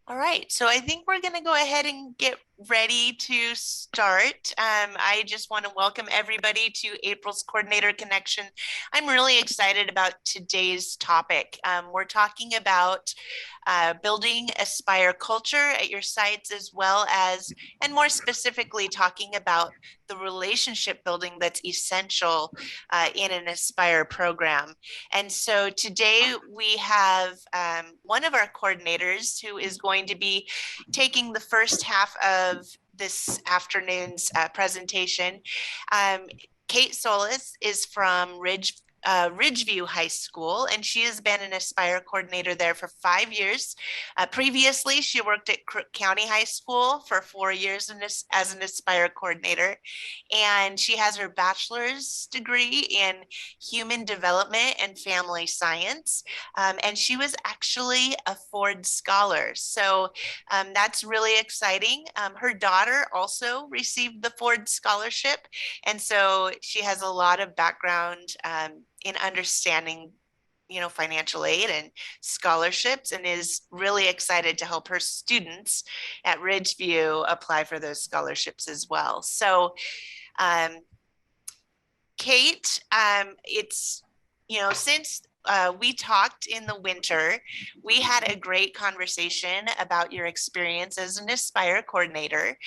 All right, so I think we're going to go ahead and get ready to start. I just want to welcome everybody to April's Coordinator Connection. I'm really excited about today's topic. We're talking about building Aspire culture at your sites, as well as, and more specifically, talking about the relationship building that's essential in an Aspire program. And so today we have one of our coordinators who is going to be taking the first half of this afternoon's presentation. Um, Kate Solis is from Ridgeview High School, and she has been an Aspire coordinator there for 5 years. Previously, she worked at Crook County High School for 4 years as an Aspire coordinator, and she has her bachelor's degree in human development and family science. And she was actually a Ford Scholar. So that's really exciting. Her daughter also received the Ford Scholarship. And so she has a lot of background in understanding financial aid and scholarships, and is really excited to help her students at Ridgeview apply for those scholarships as well. So um, Kate, it's, since we talked in the winter, we had a great conversation about your experience as an Aspire coordinator.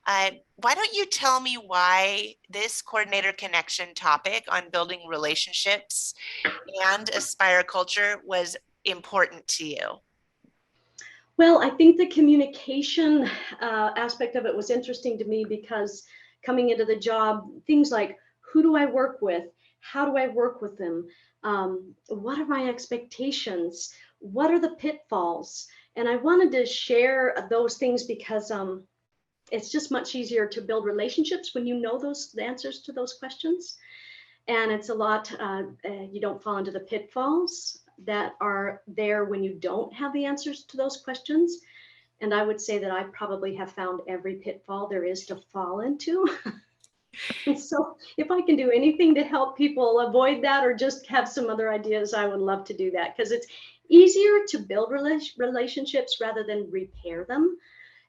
Why don't you tell me why this coordinator connection topic on building relationships and Aspire culture was important to you? Well, I think the communication aspect of it was interesting to me because coming into the job, things like who do I work with? How do I work with them? What are my expectations? What are the pitfalls? And I wanted to share those things because it's just much easier to build relationships when you know the answers to those questions. And it's a lot, you don't fall into the pitfalls that are there when you don't have the answers to those questions. And I would say that I probably have found every pitfall there is to fall into. And so if I can do anything to help people avoid that or just have some other ideas, I would love to do that because it's easier to build relationships rather than repair them.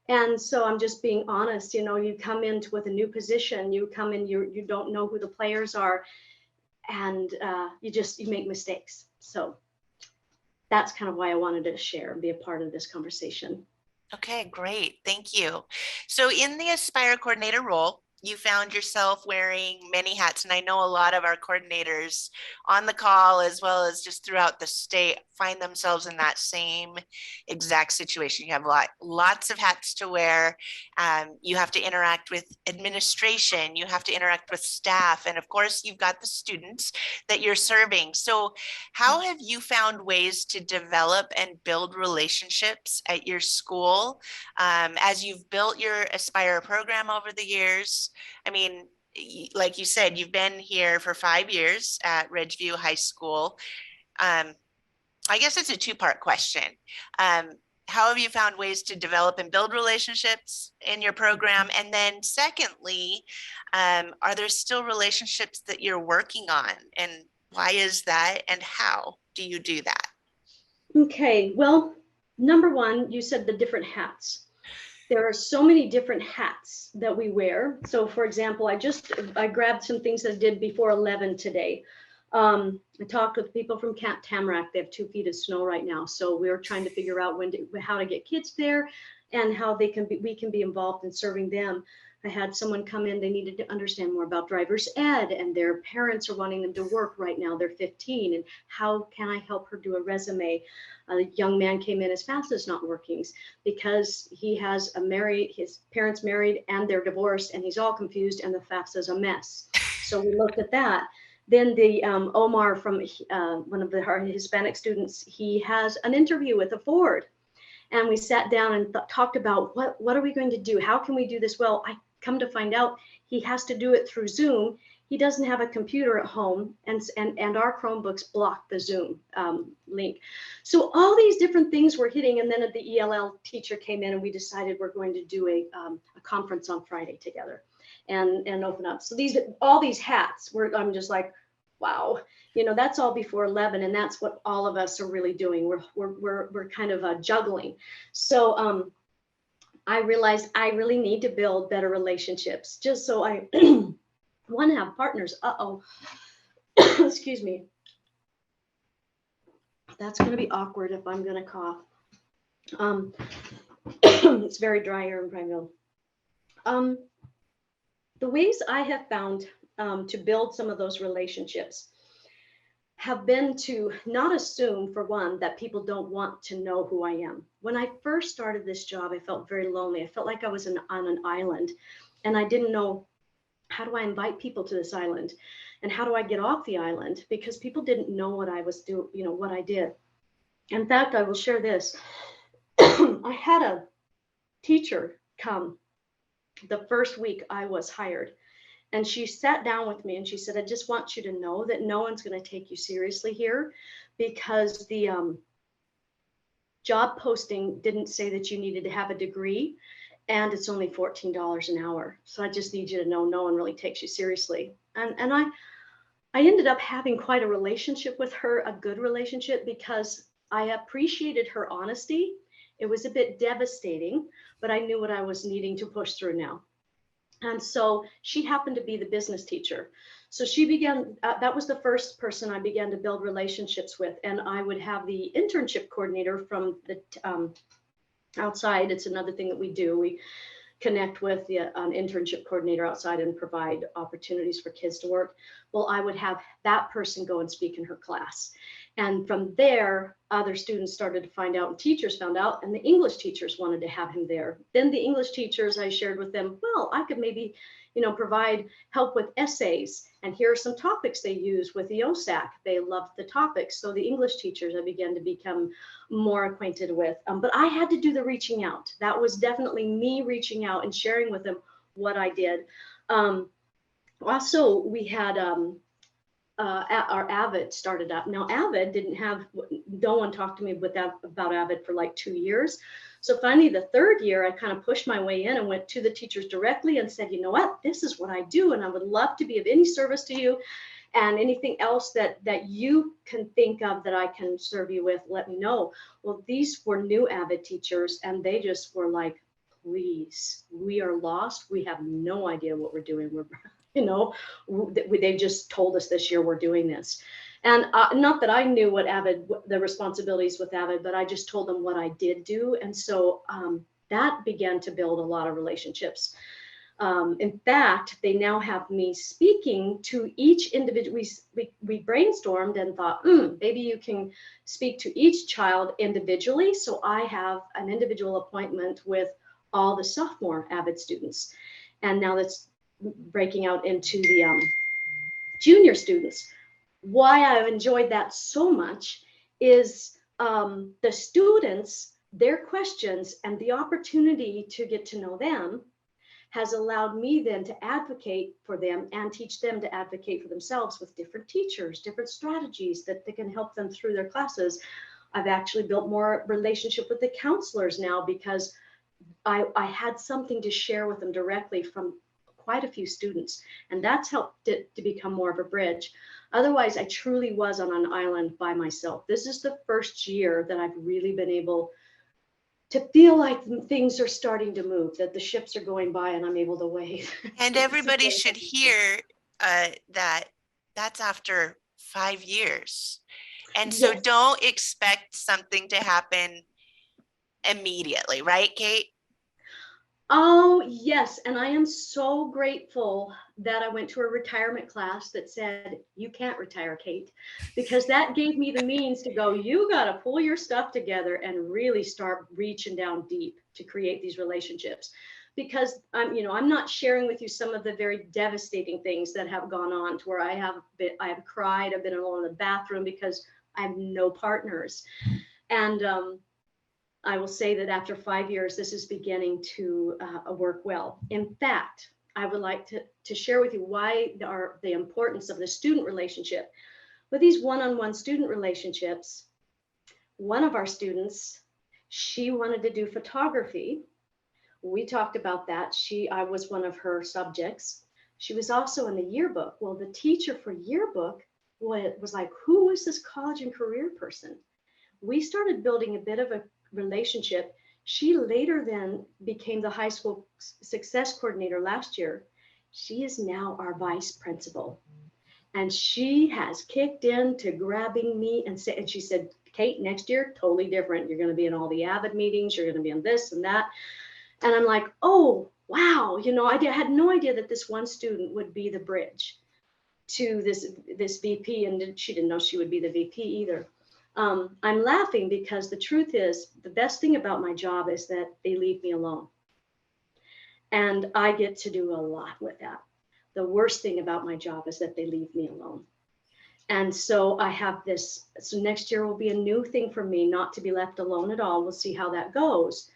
And so I'm just being honest, you come into with a new position, you come in, you don't know who the players are, and you make mistakes. So that's kind of why I wanted to share and be a part of this conversation. Okay, great. Thank you. So, in the Aspire coordinator role, you found yourself wearing many hats. And I know a lot of our coordinators on the call, as well as just throughout the state, find themselves in that same exact situation. You have lots of hats to wear. You have to interact with administration, you have to interact with staff, and of course, you've got the students that you're serving. So, how have you found ways to develop and build relationships at your school as you've built your Aspire program over the years? I mean, like you said, you've been here for 5 years at Ridgeview High School. Um, I guess it's a two-part question. Um, how have you found ways to develop and build relationships in your program? And then secondly, are there still relationships that you're working on? And why is that? And how do you do that? Okay, well, number one, you said the different hats. There are so many different hats that we wear. So for example, I grabbed some things I did before 11 today. I talked with people from Camp Tamarack. They have 2 feet of snow right now. So we're trying to figure out how to get kids there and how we can be involved in serving them. I had someone come in, they needed to understand more about driver's ed, and their parents are wanting them to work right now. They're 15, and how can I help her do a resume? A young man came in, his FAFSA's not working because he has his parents married and they're divorced, and he's all confused, and the FAFSA's a mess. So we looked at that. Then the Omar from one of our Hispanic students, he has an interview with a Ford. And we sat down and talked about what are we going to do? How can we do this well? I come to find out he has to do it through Zoom. He doesn't have a computer at home, and our Chromebooks block the Zoom link. So all these different things were hitting, and then the ELL teacher came in, and we decided we're going to do a conference on Friday together, and open up. So all these hats, I'm just like, wow, that's all before 11, and that's what all of us are really doing. We're kind of juggling. So I realized I really need to build better relationships, just so I want to have partners. Excuse me. That's going to be awkward if I'm going to cough. It's very dry here in Prineville. The ways I have found to build some of those relationships have been to not assume, for one, that people don't want to know who I am. When I first started this job, I felt very lonely. I felt like I was on an island, and I didn't know, how do I invite people to this island? And how do I get off the island? Because people didn't know what I was doing, what I did. In fact, I will share this. I had a teacher come the first week I was hired. And she sat down with me and she said, I just want you to know that no one's going to take you seriously here, because the job posting didn't say that you needed to have a degree, and it's only $14 an hour. So I just need you to know no one really takes you seriously. And I ended up having quite a relationship with her, a good relationship, because I appreciated her honesty. It was a bit devastating, but I knew what I was needing to push through now. And so she happened to be the business teacher. So she began, that was the first person I began to build relationships with. And I would have the internship coordinator from the outside. It's another thing that we do. We connect with the internship coordinator outside and provide opportunities for kids to work. Well, I would have that person go and speak in her class. And from there, other students started to find out, and teachers found out, and the English teachers wanted to have him there. Then the English teachers, I shared with them, well, I could maybe, provide help with essays. And here are some topics they use with the OSAC. They loved the topics. So the English teachers I began to become more acquainted with. But I had to do the reaching out. That was definitely me reaching out and sharing with them what I did. Also, we had our Avid started up. Now, Avid didn't have, no one talked to me about Avid for like 2 years. So finally, the third year, I kind of pushed my way in and went to the teachers directly and said, you know what, this is what I do, and I would love to be of any service to you. And anything else that you can think of that I can serve you with, let me know. Well, these were new Avid teachers, and they just were like, please, we are lost. We have no idea what we're doing. They just told us this year we're doing this. And not that I knew the responsibilities with Avid, but I just told them what I did do. And so that began to build a lot of relationships. In fact, they now have me speaking to each individual. We brainstormed and thought, maybe you can speak to each child individually. So I have an individual appointment with all the sophomore Avid students. And now that's breaking out into the junior students. Why I've enjoyed that so much is the students, their questions, and the opportunity to get to know them has allowed me then to advocate for them and teach them to advocate for themselves with different teachers, different strategies that they can help them through their classes. I've actually built more relationship with the counselors now, because I had something to share with them directly from quite a few students, and that's helped it to become more of a bridge. Otherwise, I truly was on an island by myself. This is the first year that I've really been able to feel like things are starting to move, that the ships are going by and I'm able to wave. And everybody should hear that that's after 5 years. And so Yes. don't expect something to happen immediately, right, Kate? Oh, yes. And I am so grateful that I went to a retirement class that said, you can't retire, Kate, because that gave me the means to go, you got to pull your stuff together and really start reaching down deep to create these relationships. Because I'm not sharing with you some of the very devastating things that have gone on, to where I have cried, I've been alone in the bathroom because I have no partners. And I will say that after 5 years, this is beginning to work well. In fact, I would like to share with you why the importance of the student relationship. With these one-on-one student relationships, one of our students, she wanted to do photography. We talked about that. I was one of her subjects. She was also in the yearbook. Well, the teacher for yearbook was like, who is this college and career person? We started building a bit of a relationship. She later then became the high school success coordinator last year. She is now our vice principal. And she has kicked into grabbing me and she said, Kate, next year, totally different. You're going to be in all the AVID meetings. You're going to be in this and that. And I'm like, oh, wow. I had no idea that this one student would be the bridge to this VP. And she didn't know she would be the VP either. I'm laughing because the truth is the best thing about my job is that they leave me alone. And I get to do a lot with that. The worst thing about my job is that they leave me alone. And so I have this, so next year will be a new thing for me, not to be left alone at all. We'll see how that goes.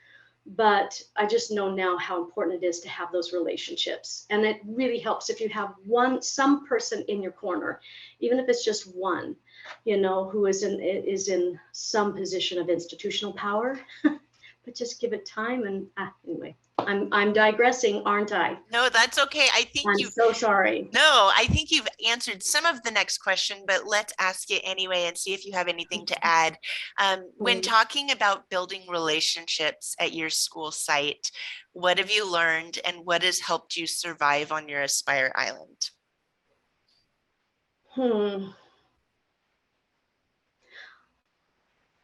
But I just know now how important it is to have those relationships. And it really helps if you have some person in your corner, even if it's just one, who is in some position of institutional power, but just give it time. And anyway, I'm digressing, aren't I? No, that's okay. I'm so sorry. No, I think you've answered some of the next question, but let's ask it anyway and see if you have anything to add. When talking about building relationships at your school site, what have you learned and what has helped you survive on your Aspire Island?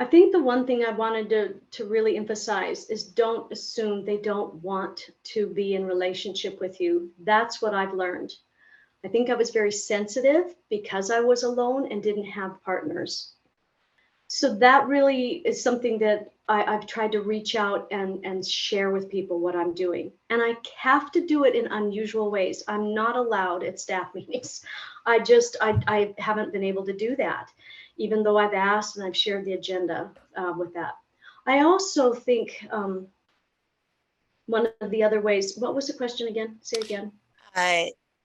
I think the one thing I wanted to really emphasize is don't assume they don't want to be in relationship with you. That's what I've learned. I think I was very sensitive because I was alone and didn't have partners. So that really is something that I've tried to reach out and share with people what I'm doing. And I have to do it in unusual ways. I'm not allowed at staff meetings. I haven't been able to do that, even though I've asked and I've shared the agenda with that. I also think one of the other ways, what was the question again? Say it again.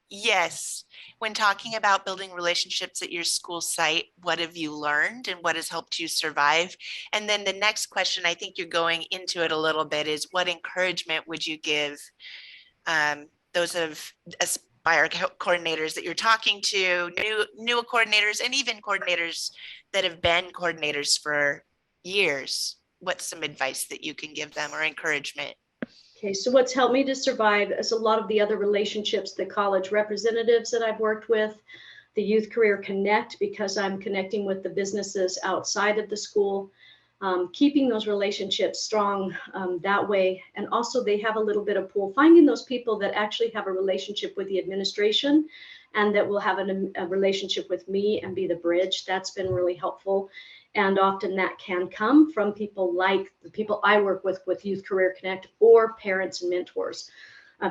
Yes. When talking about building relationships at your school site, what have you learned and what has helped you survive? And then the next question, I think you're going into it a little bit, is what encouragement would you give those of Aspire coordinators that you're talking to, new coordinators, and even coordinators that have been coordinators for years? What's some advice that you can give them or encouragement? Okay, so what's helped me to survive is a lot of the other relationships, the college representatives that I've worked with, the Youth Career Connect, because I'm connecting with the businesses outside of the school, keeping those relationships strong that way. And also they have a little bit of pull, finding those people that actually have a relationship with the administration and that will have a relationship with me and be the bridge. That's been really helpful. And often that can come from people like the people I work with Youth Career Connect, or parents and mentors.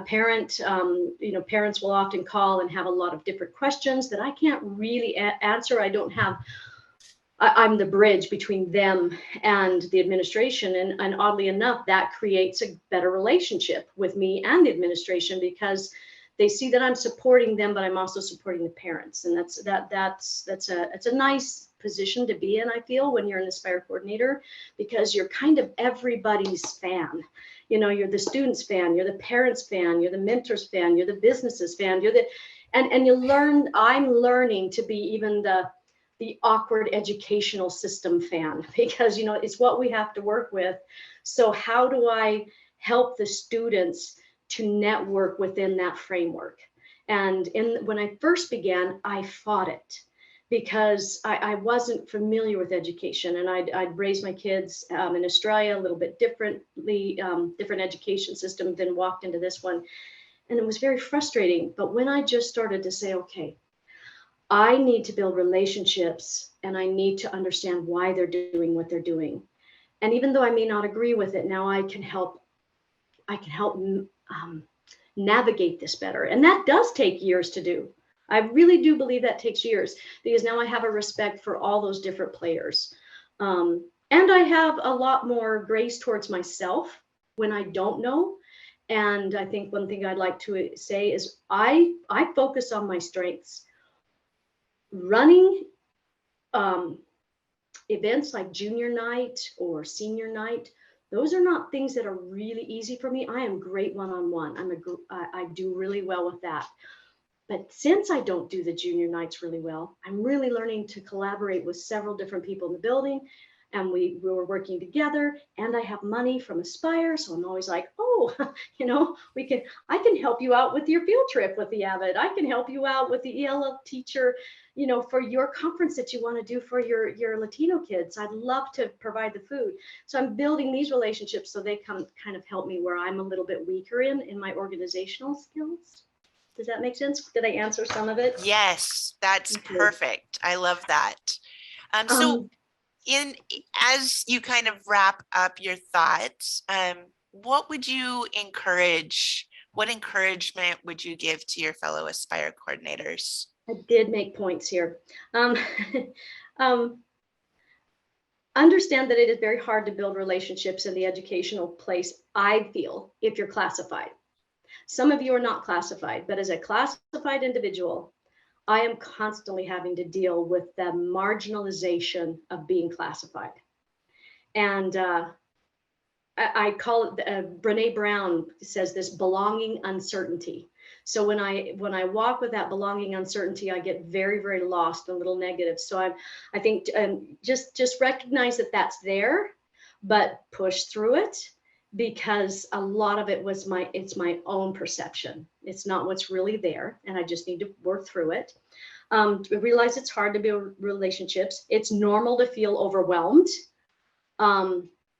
Parents will often call and have a lot of different questions that I can't really answer. I'm the bridge between them and the administration. And oddly enough, that creates a better relationship with me and the administration because they see that I'm supporting them, but I'm also supporting the parents. And it's a nice position to be in, I feel, when you're an Aspire coordinator, because you're kind of everybody's fan. You're the students' fan, you're the parents' fan, you're the mentors' fan, you're the businesses' fan, and I'm learning to be even the awkward educational system fan, because it's what we have to work with. So how do I help the students to network within that framework? And when I first began, I fought it because I wasn't familiar with education, and I'd raised my kids in Australia a little bit differently, different education system, then walked into this one, and it was very frustrating. But when I just started to say, okay, I need to build relationships and I need to understand why they're doing what they're doing. And even though I may not agree with it, now I can help navigate this better. And that does take years to do. I really do believe that takes years, because now I have a respect for all those different players. And I have a lot more grace towards myself when I don't know. And I think one thing I'd like to say is I focus on my strengths. Running events like junior night or senior night, those are not things that are really easy for me. I am great one-on-one. I do really well with that. But since I don't do the junior nights really well, I'm really learning to collaborate with several different people in the building. And we were working together, and I have money from Aspire. So I'm always like, oh, I can help you out with your field trip with the Avid. I can help you out with the ELL teacher, for your conference that you want to do for your Latino kids. I'd love to provide the food. So I'm building these relationships so they come kind of help me where I'm a little bit weaker in my organizational skills. Does that make sense? Did I answer some of it? Yes, that's Okay. perfect. I love that. So as you kind of wrap up your thoughts, what would you encourage? What encouragement would you give to your fellow Aspire coordinators? I did make points here. Um, understand that it is very hard to build relationships in the educational place, I feel, if you're classified. Some of you are not classified, but as a classified individual, I am constantly having to deal with the marginalization of being classified. And I call it, Brene Brown says this, belonging uncertainty. So when I walk with that belonging uncertainty, I get very, very lost, a little negative. So I think just recognize that that's there, but push through it, because a lot of it was it's my own perception. It's not what's really there, and I just need to work through it. Realize it's hard to build relationships. It's normal to feel overwhelmed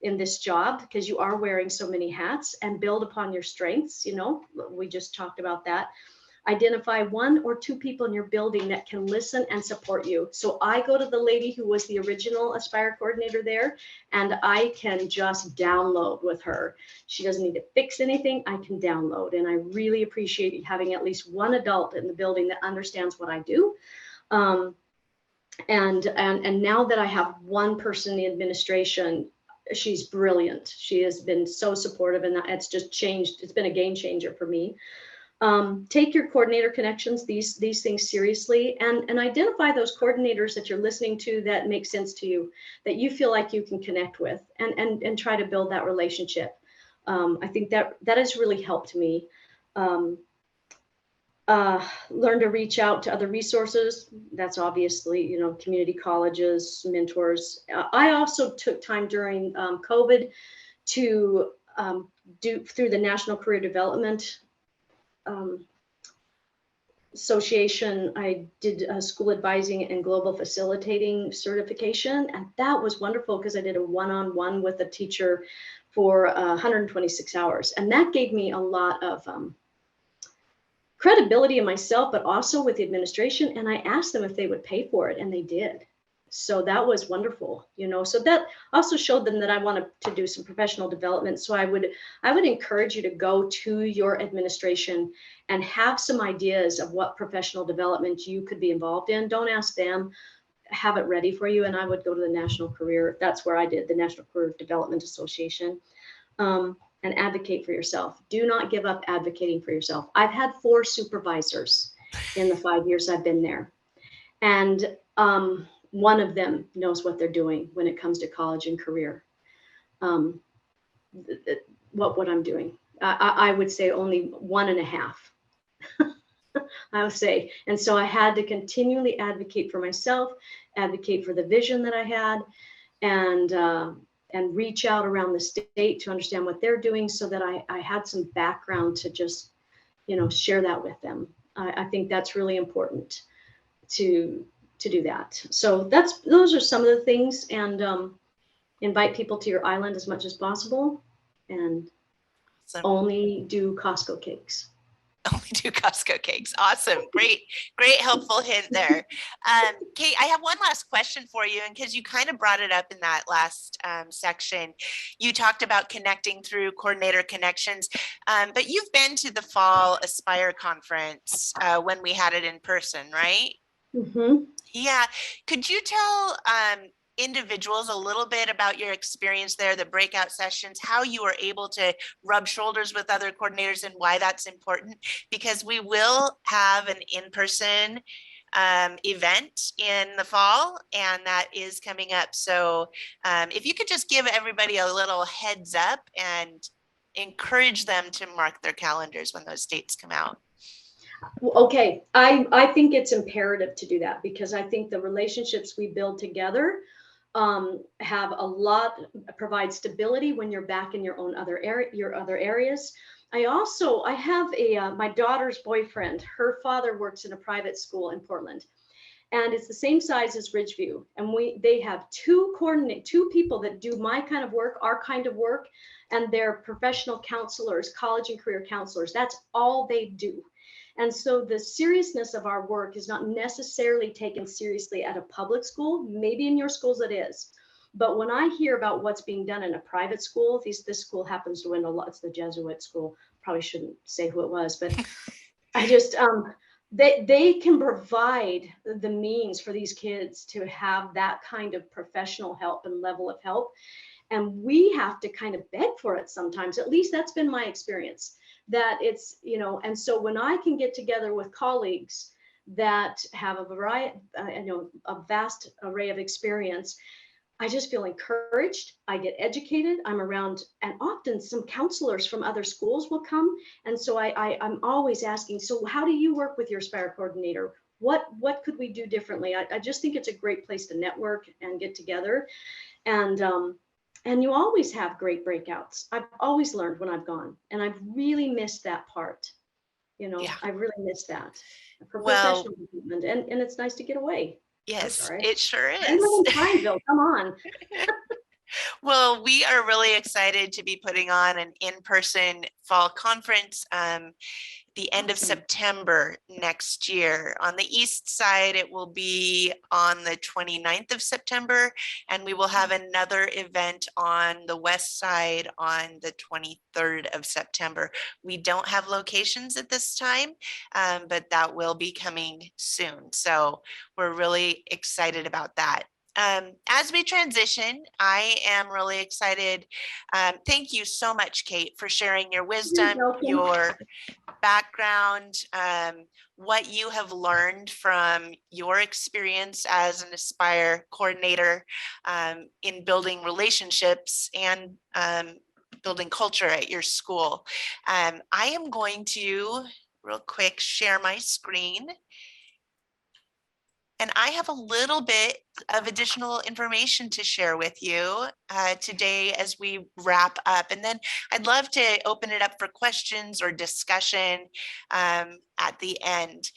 in this job because you are wearing so many hats, and build upon your strengths. We just talked about that. Identify 1 or 2 people in your building that can listen and support you. So I go to the lady who was the original Aspire coordinator there, and I can just download with her. She doesn't need to fix anything. I can download. And I really appreciate having at least 1 adult in the building that understands what I do. And now that I have 1 person in the administration, she's brilliant. She has been so supportive, and it's just changed. It's been a game changer for me. Take your coordinator connections, these things seriously, and identify those coordinators that you're listening to that make sense to you, that you feel like you can connect with, and try to build that relationship. I think that has really helped me. Learn to reach out to other resources. That's obviously, community colleges, mentors. I also took time during COVID to do through the National Career Development Association. I did a school advising and global facilitating certification, and that was wonderful because I did a one-on-one with a teacher for 126 hours, and that gave me a lot of credibility in myself, but also with the administration. And I asked them if they would pay for it, and they did. So that was wonderful, so that also showed them that I wanted to do some professional development. So I would encourage you to go to your administration and have some ideas of what professional development you could be involved in. Don't ask them, have it ready for you. And I would go to the National Career, that's where I did the National Career Development Association, and advocate for yourself. Do not give up advocating for yourself. I've had 4 supervisors in the 5 years I've been there. And one of them knows what they're doing when it comes to college and career. What I'm doing. I would say only 1.5. I would say. And so I had to continually advocate for myself, advocate for the vision that I had, and reach out around the state to understand what they're doing, so that I had some background to just, share that with them. I think that's really important to do that. So those are some of the things, and invite people to your island as much as possible, and only do Costco cakes. Only do Costco cakes. Awesome. Great helpful hint there. Kate, I have one last question for you. And because you kind of brought it up in that last section, you talked about connecting through coordinator connections, but you've been to the fall Aspire conference when we had it in person, right? Mm-hmm. Yeah. Could you tell individuals a little bit about your experience there, the breakout sessions, how you were able to rub shoulders with other coordinators, and why that's important? Because we will have an in-person event in the fall, and that is coming up. So if you could just give everybody a little heads up and encourage them to mark their calendars when those dates come out. Okay, I think it's imperative to do that because I think the relationships we build together have a lot, provide stability when you're back in your own other area, your other areas. I have a my daughter's boyfriend. Her father works in a private school in Portland, and it's the same size as Ridgeview. And they have two people that do my kind of work, our kind of work, and they're professional counselors, college and career counselors. That's all they do. And so the seriousness of our work is not necessarily taken seriously at a public school. Maybe in your schools it is. But when I hear about what's being done in a private school, this school happens to win a lot. It's the Jesuit school. Probably shouldn't say who it was, but I just they can provide the means for these kids to have that kind of professional help and level of help. And we have to kind of beg for it sometimes. At least that's been my experience, that it's, and so when I can get together with colleagues that have a variety, a vast array of experience, I just feel encouraged. I get educated. I'm around, and often some counselors from other schools will come. And so I'm always asking, so how do you work with your Aspire coordinator? What could we do differently? I just think it's a great place to network and get together. And you always have great breakouts. I've always learned when I've gone, and I've really missed that part. Yeah. I really missed that for Well, professional development, and it's nice to get away. I'm yes, sorry. it sure I live is. in Pineville. Come on. Well, we are really excited to be putting on an in-person fall conference the end of Awesome. September next year. On the east side, it will be on the 29th of September, and we will have another event on the west side on the 23rd of September. We don't have locations at this time, but that will be coming soon. So we're really excited about that. As we transition, I am really excited. Thank you so much, Kate, for sharing your You're wisdom, welcome. your background, what you have learned from your experience as an Aspire coordinator in building relationships and building culture at your school. I am going to real quick share my screen. And I have a little bit of additional information to share with you today as we wrap up. And then I'd love to open it up for questions or discussion at the end.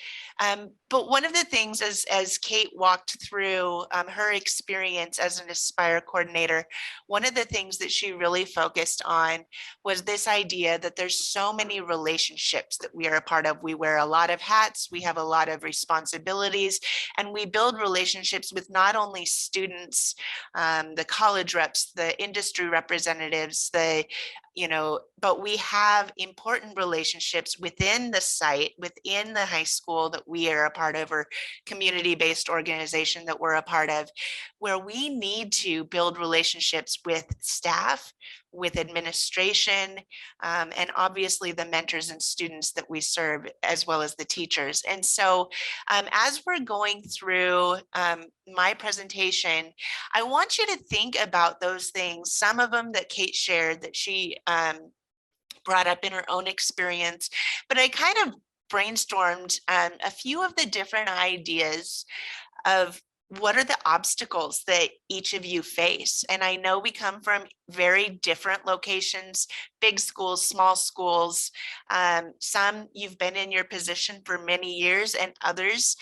But one of the things as Kate walked through her experience as an Aspire coordinator, one of the things that she really focused on was this idea that there's so many relationships that we are a part of. We wear a lot of hats, we have a lot of responsibilities, and we build relationships with not only students, the college reps, the industry representatives, but we have important relationships within the site, within the high school that we are a part of, or community-based organization that we're a part of, where we need to build relationships with staff, with administration, and obviously the mentors and students that we serve, as well as the teachers. And so as we're going through my presentation, I want you to think about those things, some of them that Kate shared that she brought up in her own experience, but I kind of brainstormed a few of the different ideas of what are the obstacles that each of you face. And I know we come from very different locations, big schools, small schools. Some you've been in your position for many years, and others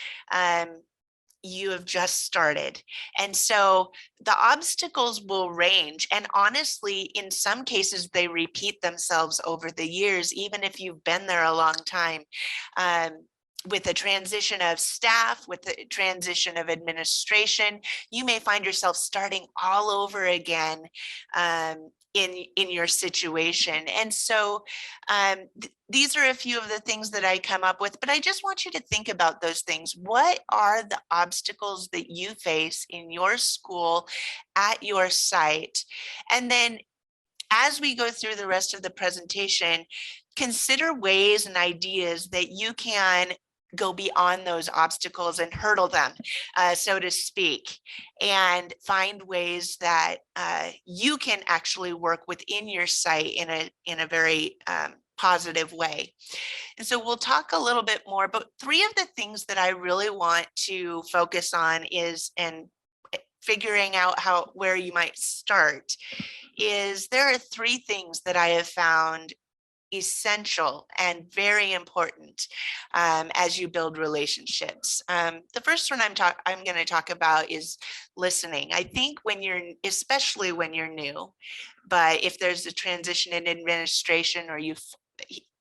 you have just started. And so the obstacles will range. And honestly, in some cases, they repeat themselves over the years, even if you've been there a long time. With the transition of staff, with the transition of administration, you may find yourself starting all over again in your situation. And so these are a few of the things that I come up with, but I just want you to think about those things. What are the obstacles that you face in your school, at your site? And then as we go through the rest of the presentation, consider ways and ideas that you can go beyond those obstacles and hurdle them, so to speak, and find ways that you can actually work within your site in a very positive way. And so we'll talk a little bit more, but three of the things that I really want to focus on is, and figuring out where you might start, is there are three things that I have found essential and very important as you build relationships. The first one I'm going to talk about is listening. I think especially when you're new, but if there's a transition in administration, or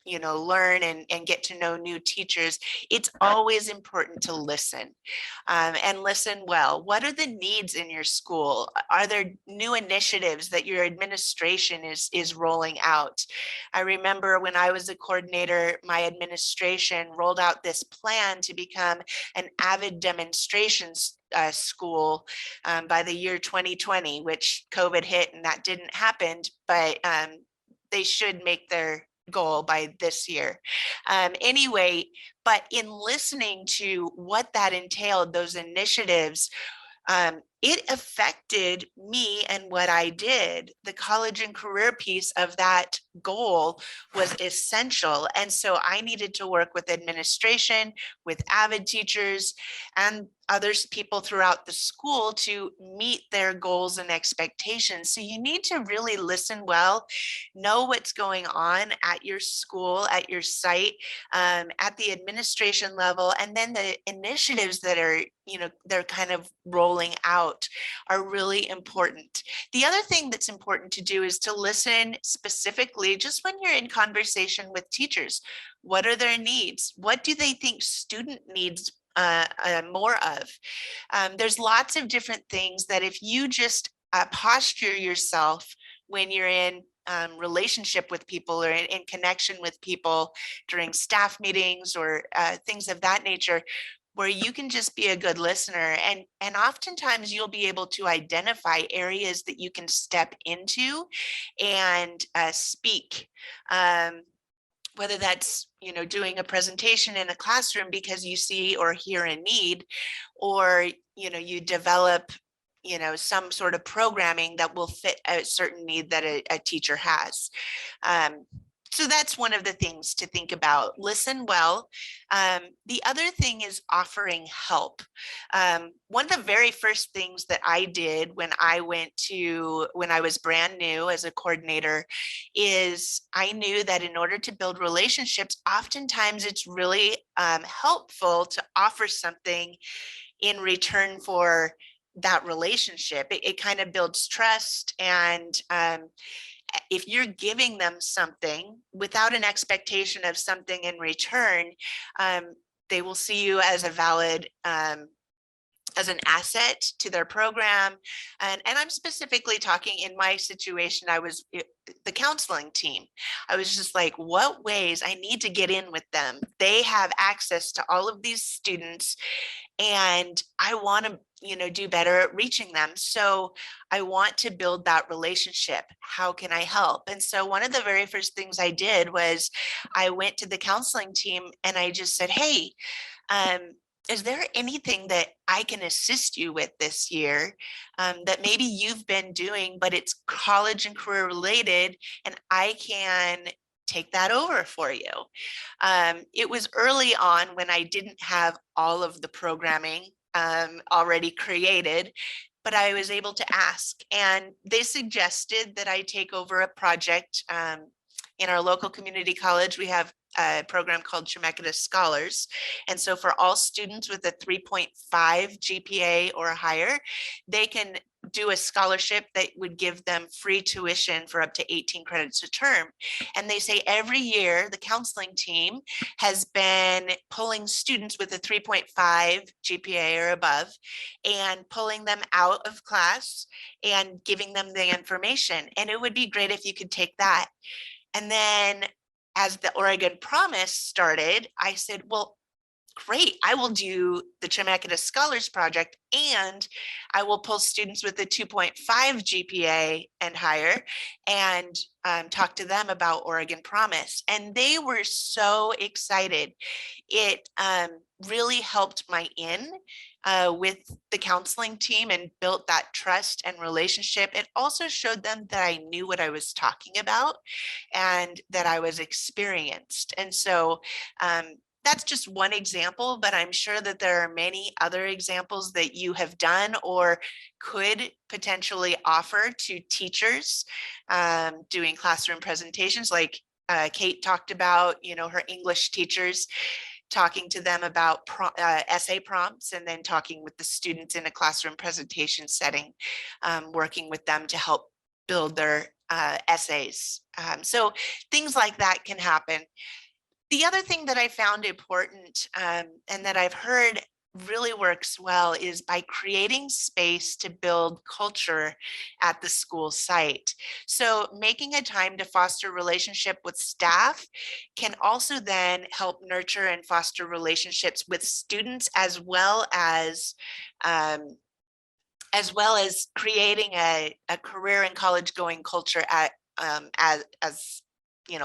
learn and get to know new teachers, it's always important to listen, and listen well. What are the needs in your school? Are there new initiatives that your administration is rolling out? I remember when I was a coordinator, my administration rolled out this plan to become an AVID demonstrations school by the year 2020, which COVID hit and that didn't happen, but they should make their goal by this year. Anyway, but in listening to what that entailed, those initiatives, it affected me and what I did. The college and career piece of that goal was essential. And so I needed to work with administration, with AVID teachers, and others, people throughout the school, to meet their goals and expectations. So you need to really listen well, know what's going on at your school, at your site, at the administration level, and then the initiatives that are, they're kind of rolling out are really important. The other thing that's important to do is to listen specifically just when you're in conversation with teachers. What are their needs? What do they think student needs more of? There's lots of different things that if you just posture yourself when you're in relationship with people, or in connection with people during staff meetings, or things of that nature, where you can just be a good listener, and oftentimes you'll be able to identify areas that you can step into and speak. Whether that's doing a presentation in a classroom because you see or hear a need, or you develop some sort of programming that will fit a certain need that a teacher has. So that's one of the things to think about. Listen well. The other thing is offering help. One of the very first things that I did when I was brand new as a coordinator is I knew that in order to build relationships, oftentimes it's really helpful to offer something in return for that relationship. It kind of builds trust, and if you're giving them something without an expectation of something in return, they will see you as a valid, as an asset to their program. And I'm specifically talking in my situation, I was the counseling team. I was just like, what ways I need to get in with them? They have access to all of these students, and I want to do better at reaching them. So I want to build that relationship. How can I help? And so one of the very first things I did was I went to the counseling team and I just said, hey, is there anything that I can assist you with this year that maybe you've been doing, but it's college and career related, and I can take that over for you? It was early on when I didn't have all of the programming already created, but I was able to ask, and they suggested that I take over a project. In our local community college, we have a program called Chemeketa Scholars. And so for all students with a 3.5 GPA or higher, they can do a scholarship that would give them free tuition for up to 18 credits a term. And they say every year the counseling team has been pulling students with a 3.5 GPA or above and pulling them out of class and giving them the information. And it would be great if you could take that. And then as the Oregon Promise started, I said, well, great, I will do the Chemeketa Scholars Project, and I will pull students with a 2.5 GPA and higher and talk to them about Oregon Promise. And they were so excited. really helped my with the counseling team and built that trust and relationship. It also showed them that I knew what I was talking about and that I was experienced. And so that's just one example, but I'm sure that there are many other examples that you have done or could potentially offer to teachers doing classroom presentations, like Kate talked about, her English teachers, talking to them about essay prompts, and then talking with the students in a classroom presentation setting, working with them to help build their essays. So things like that can happen. The other thing that I found important and that I've heard really works well is by creating space to build culture at the school site. So making a time to foster relationship with staff can also then help nurture and foster relationships with students, as well as creating a career and college going culture at as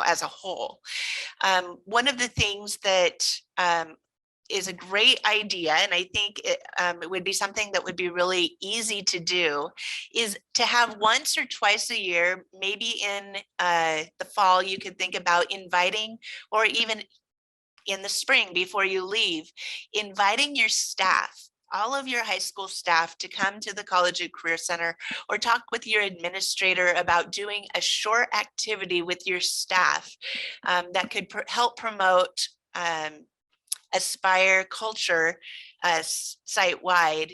as a whole. One of the things that is a great idea, and I think it would be something that would be really easy to do, is to have once or twice a year, maybe in the fall, you could think about inviting, or even in the spring before you leave, inviting your staff, all of your high school staff, to come to the College and Career Center, or talk with your administrator about doing a short activity with your staff that could help promote Aspire culture site-wide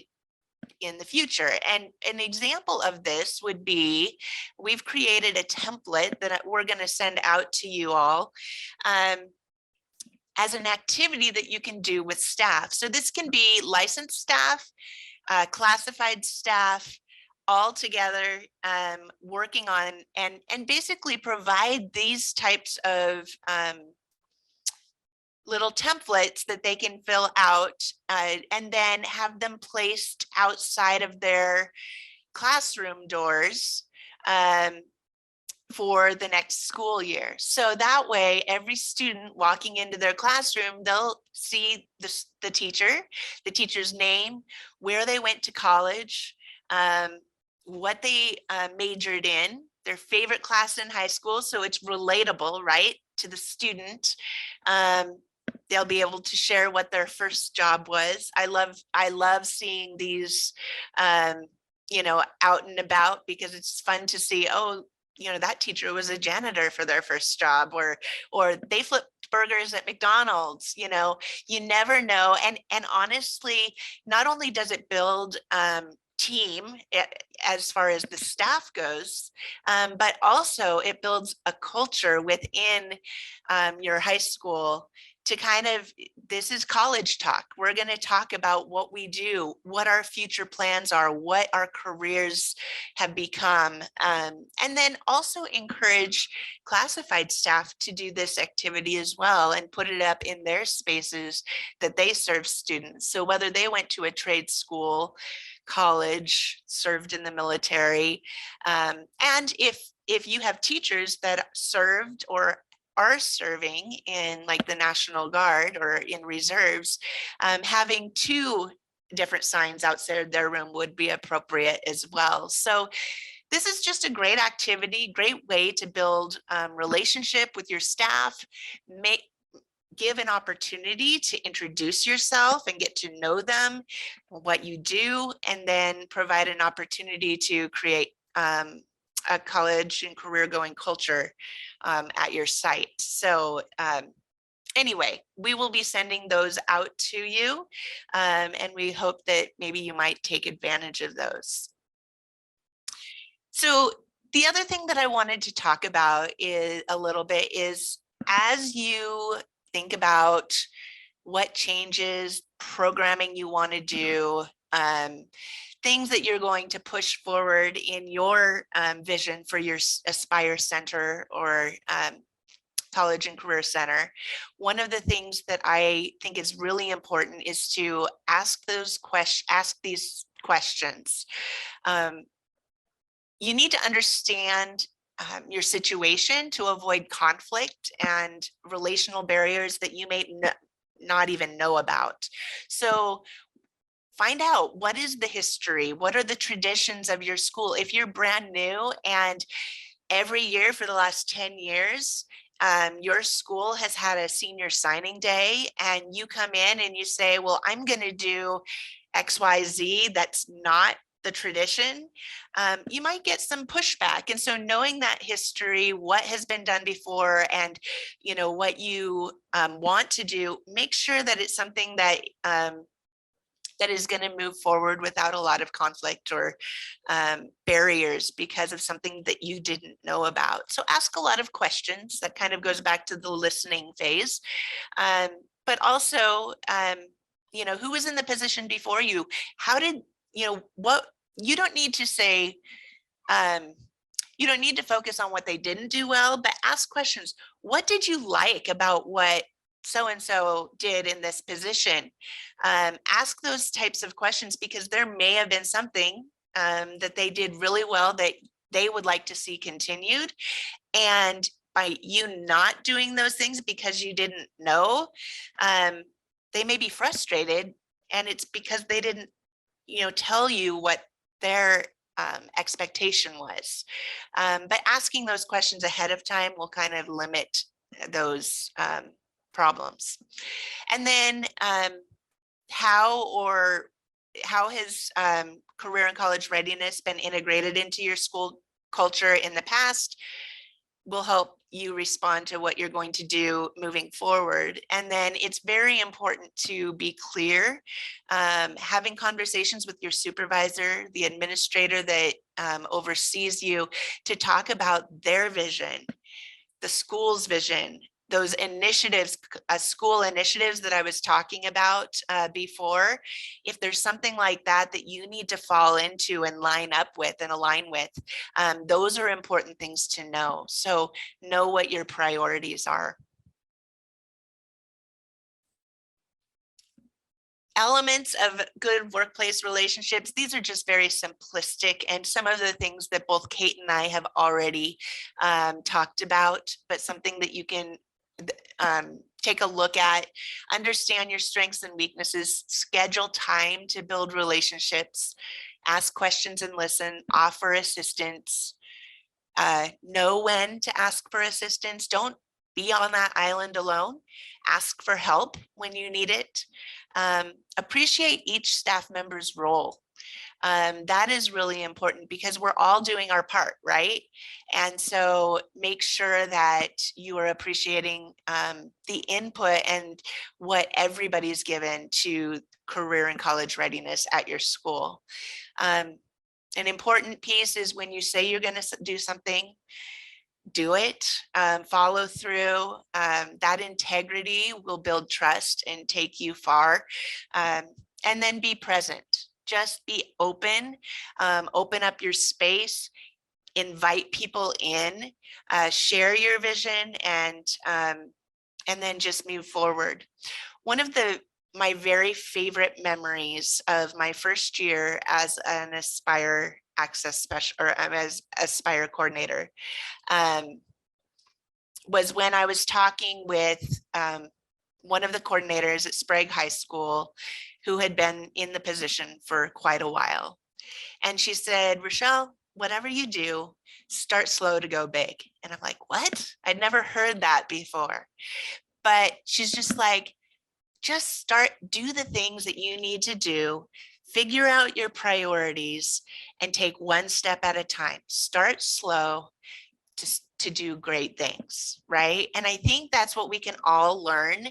in the future. And an example of this would be, we've created a template that we're going to send out to you all as an activity that you can do with staff. So this can be licensed staff, classified staff, all together working on and basically provide these types of little templates that they can fill out and then have them placed outside of their classroom doors for the next school year. So that way, every student walking into their classroom, they'll see the teacher's name, where they went to college, what they majored in, their favorite class in high school. So it's relatable, right, to the student. They'll be able to share what their first job was. I love seeing these, out and about, because it's fun to see, oh, that teacher was a janitor for their first job, or they flipped burgers at McDonald's. You never know. And honestly, not only does it build team as far as the staff goes, but also it builds a culture within your high school to kind of, this is college talk. We're going to talk about what we do, what our future plans are, what our careers have become, and then also encourage classified staff to do this activity as well and put it up in their spaces that they serve students. So whether they went to a trade school, college, served in the military, and if you have teachers that served or are serving in like the National Guard or in reserves, having two different signs outside their room would be appropriate as well. So this is just a great activity, great way to build relationship with your staff, give an opportunity to introduce yourself and get to know them, what you do, and then provide an opportunity to create a college and career going culture at your site. So anyway, we will be sending those out to you, and we hope that maybe you might take advantage of those. So the other thing that I wanted to talk about is a little bit is, as you think about what changes, programming you want to do, things that you're going to push forward in your vision for your Aspire Center or College and Career Center, one of the things that I think is really important is to ask these questions. You need to understand your situation to avoid conflict and relational barriers that you not even know about. So find out, what is the history? What are the traditions of your school? If you're brand new and every year for the last 10 years, your school has had a senior signing day, and you come in and you say, well, I'm going to do XYZ, that's not the tradition, you might get some pushback. And so knowing that history, what has been done before, and what you want to do, make sure that it's something that that is going to move forward without a lot of conflict or barriers because of something that you didn't know about. So ask a lot of questions. That kind of goes back to the listening phase. But also, who was in the position before you? How did, what, you don't need to say, you don't need to focus on what they didn't do well, but ask questions. What did you like about what so-and-so did in this position? Ask those types of questions, because there may have been something that they did really well that they would like to see continued. And by you not doing those things because you didn't know, they may be frustrated, and it's because they didn't, tell you what their expectation was. But asking those questions ahead of time will kind of limit those problems. And then how has career and college readiness been integrated into your school culture in the past will help you respond to what you're going to do moving forward. And then it's very important to be clear, having conversations with your supervisor, the administrator that oversees you, to talk about their vision, the school's vision, those initiatives, school initiatives that I was talking about before. If there's something like that that you need to fall into and line up with and align with, those are important things to know. So know what your priorities are. Elements of good workplace relationships, these are just very simplistic, and some of the things that both Kate and I have already talked about, but something that you can take a look at. Understand your strengths and weaknesses, schedule time to build relationships, ask questions and listen, offer assistance, know when to ask for assistance. Don't be on that island alone. Ask for help when you need it. Appreciate each staff member's role. That is really important, because we're all doing our part, right? And so make sure that you are appreciating the input and what everybody's given to career and college readiness at your school. An important piece is, when you say you're going to do something, do it, follow through. That integrity will build trust and take you far. And then be present. Just be open, open up your space, invite people in, share your vision, and then just move forward. One of my very favorite memories of my first year as an Aspire Access Special, or as Aspire coordinator, was when I was talking with one of the coordinators at Sprague High School, who had been in the position for quite a while. And she said, Rochelle, whatever you do, start slow to go big. And I'm like, what? I'd never heard that before. But she's just like, just do the things that you need to do, figure out your priorities, and take one step at a time. Start slow to do great things, right? And I think that's what we can all learn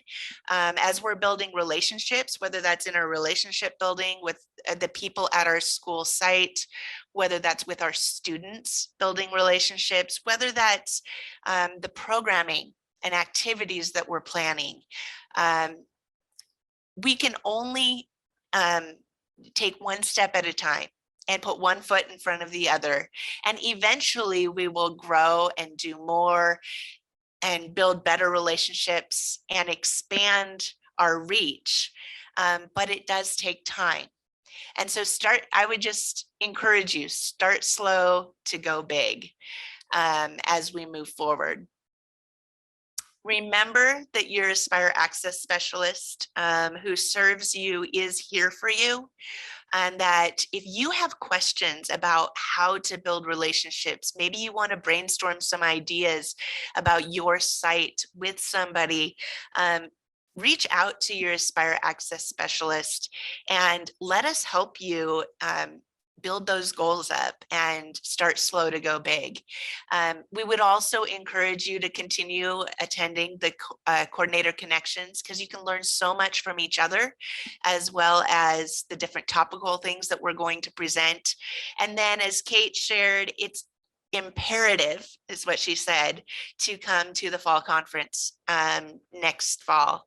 as we're building relationships, whether that's in our relationship building with the people at our school site, whether that's with our students building relationships, whether that's the programming and activities that we're planning. We can only take one step at a time and put one foot in front of the other. And eventually we will grow and do more and build better relationships and expand our reach. But it does take time. And so I would just encourage you, start slow to go big as we move forward. Remember that your Aspire Access Specialist who serves you is here for you. And that if you have questions about how to build relationships, maybe you want to brainstorm some ideas about your site with somebody, reach out to your Aspire Access Specialist and let us help you build those goals up and start slow to go big. We would also encourage you to continue attending the coordinator connections, because you can learn so much from each other, as well as the different topical things that we're going to present. And then, as Kate shared, it's imperative, is what she said, to come to the fall conference next fall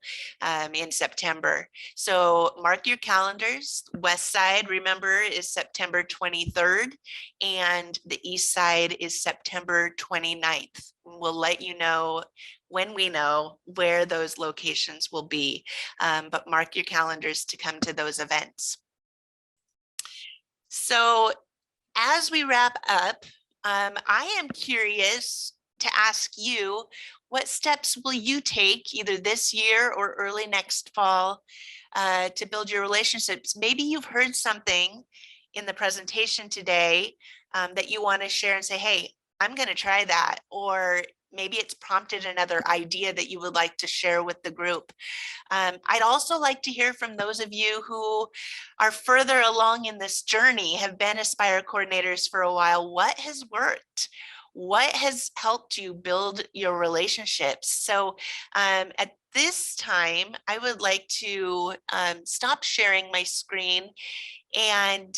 in September. So mark your calendars. West side, remember, is September 23rd, and the east side is September 29th. We'll let you know when we know where those locations will be, but mark your calendars to come to those events. So as we wrap up, I am curious to ask you, what steps will you take either this year or early next fall to build your relationships? Maybe you've heard something in the presentation today that you want to share and say, hey, I'm going to try that. Or maybe it's prompted another idea that you would like to share with the group. I'd also like to hear from those of you who are further along in this journey, have been Aspire coordinators for a while. What has worked? What has helped you build your relationships? So at this time, I would like to stop sharing my screen and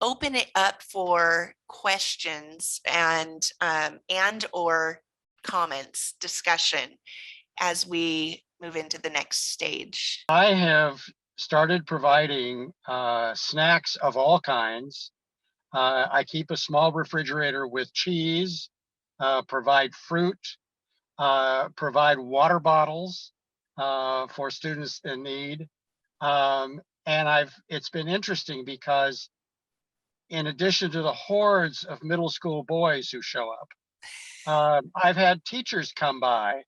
open it up for questions and or comments, discussion, as we move into the next stage. I have started providing snacks of all kinds. I keep a small refrigerator with cheese, provide fruit, provide water bottles for students in need. And it's been interesting because in addition to the hordes of middle school boys who show up, I've had teachers come by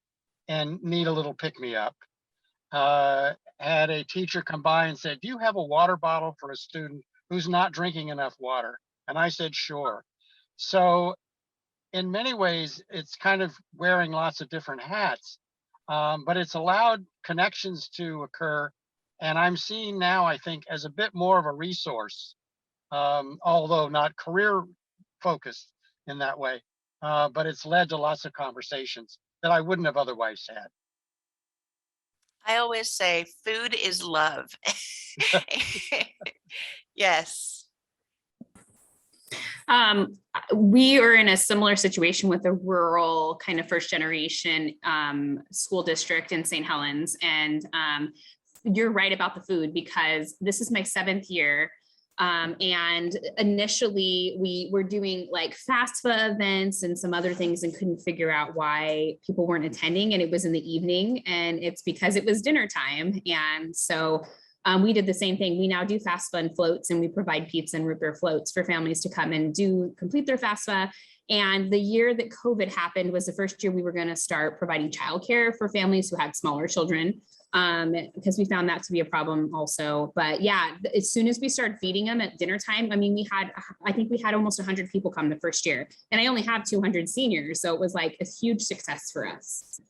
and need a little pick-me-up. Had a teacher come by and said, do you have a water bottle for a student who's not drinking enough water? And I said, sure. So in many ways, it's kind of wearing lots of different hats, but it's allowed connections to occur. And I'm seen now, I think, as a bit more of a resource, although not career focused in that way, but it's led to lots of conversations that I wouldn't have otherwise had. I always say food is love. Yes. We are in a similar situation with a rural kind of first generation school district in St. Helens. And you're right about the food, because this is my 7th year. And initially we were doing like FAFSA events and some other things and couldn't figure out why people weren't attending. And it was in the evening, and it's because it was dinner time. And so we did the same thing. We now do FAFSA and floats, and we provide pizza and root beer floats for families to come and complete their FAFSA. And the year that COVID happened was the first year we were going to start providing childcare for families who had smaller children, because we found that to be a problem also. But yeah, as soon as we started feeding them at dinner time, I mean, I think we had almost 100 people come the first year, and I only have 200 seniors. So it was like a huge success for us.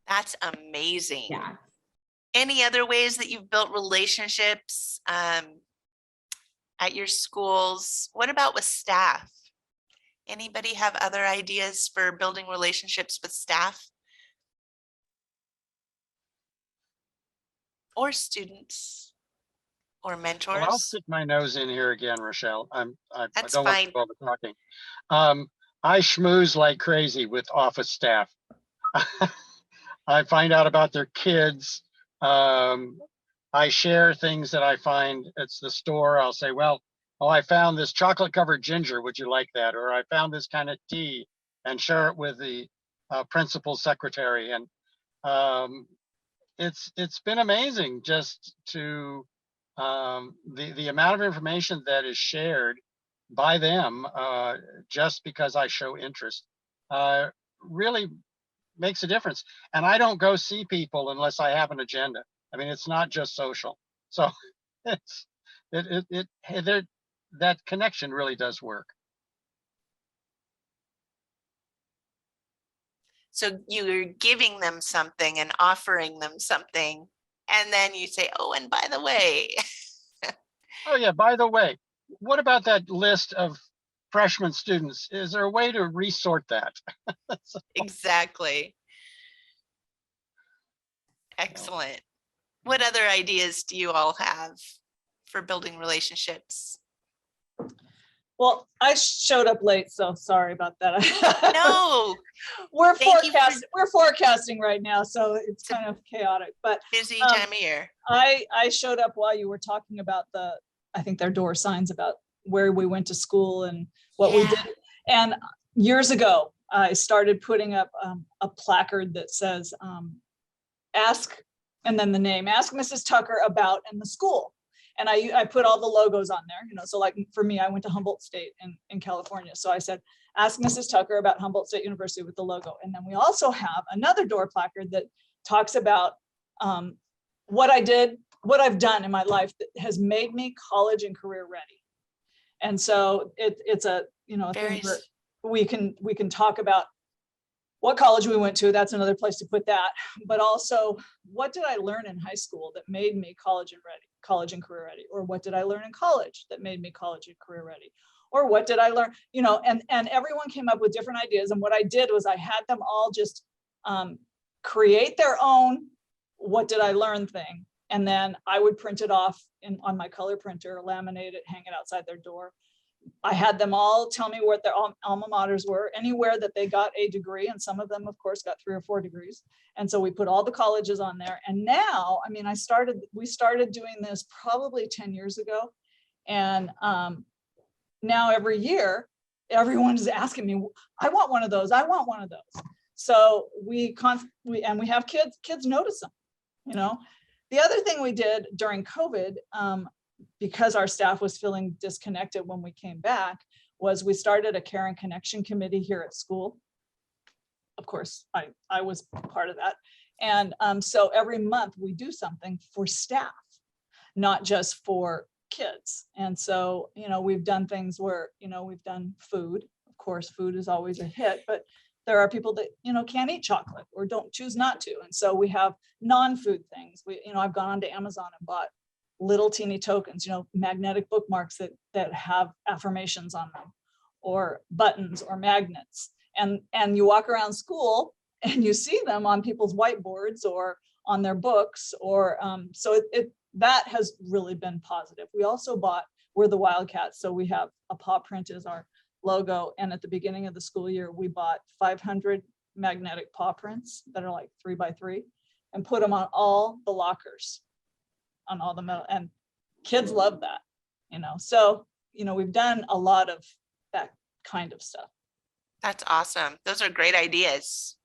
That's amazing. Yeah. Any other ways that you've built relationships at your schools? What about with staff? Anybody have other ideas for building relationships with staff or students or mentors? Well, I'll stick my nose in here again, Rochelle. I That's don't fine. want to do all the talking. I schmooze like crazy with office staff. I find out about their kids. I share things that I find at the store. I'll say, well, oh, I found this chocolate covered ginger. Would you like that? Or I found this kind of tea, and share it with the principal secretary. And it's been amazing just to the amount of information that is shared by them just because I show interest. really makes a difference. And I don't go see people unless I have an agenda. I mean, it's not just social. So it's, that connection really does work. So you're giving them something and offering them something, and then you say, oh, and by the way. Oh yeah, by the way, what about that list of freshman students? Is there a way to resort that? Exactly. Excellent. What other ideas do you all have for building relationships? Well, I showed up late, so sorry about that. No, we're thank you for- forecasting. We're forecasting right now, so it's kind of chaotic. But busy time of year. I showed up while you were talking about I think their door signs about where we went to school and what we did. And years ago, I started putting up a placard that says, ask, and then the name, ask Mrs. Tucker about and the school. And I put all the logos on there, you know, so like for me, I went to Humboldt State in California. So I said, ask Mrs. Tucker about Humboldt State University with the logo. And then we also have another door placard that talks about what I did, what I've done in my life that has made me college and career ready. And so it's a, you know, a thing where we can talk about what college we went to. That's another place to put that. But also, what did I learn in high school that made me college and career ready? Or what did I learn in college that made me college and career ready? Or what did I learn, you know, and everyone came up with different ideas. And what I did was I had them all just create their own what did I learn thing. And then I would print it off on my color printer, laminate it, hang it outside their door. I had them all tell me what their alma maters were, anywhere that they got a degree. And some of them, of course, got 3 or 4 degrees. And so we put all the colleges on there. And now, I mean, we started doing this probably 10 years ago. And now every year, everyone is asking me, I want one of those. I want one of those. So we have kids notice them, you know. The other thing we did during COVID, because our staff was feeling disconnected when we came back, was we started a Care and Connection Committee here at school. Of course, I was part of that. And so every month we do something for staff, not just for kids. And so, you know, we've done things where, you know, we've done food. Of course, food is always a hit, but there are people that, you know, can't eat chocolate or don't choose not to. And so we have non-food things. You know, I've gone onto Amazon and bought little teeny tokens, you know, magnetic bookmarks that have affirmations on them, or buttons or magnets. And you walk around school and you see them on people's whiteboards or on their books, or so that has really been positive. We also bought, we're the Wildcats, so we have a paw print as our logo. And at the beginning of the school year, we bought 500 magnetic paw prints that are like 3 by 3 and put them on all the lockers, on all the metal, and kids love that, you know. So, you know, we've done a lot of that kind of stuff. That's awesome. Those are great ideas.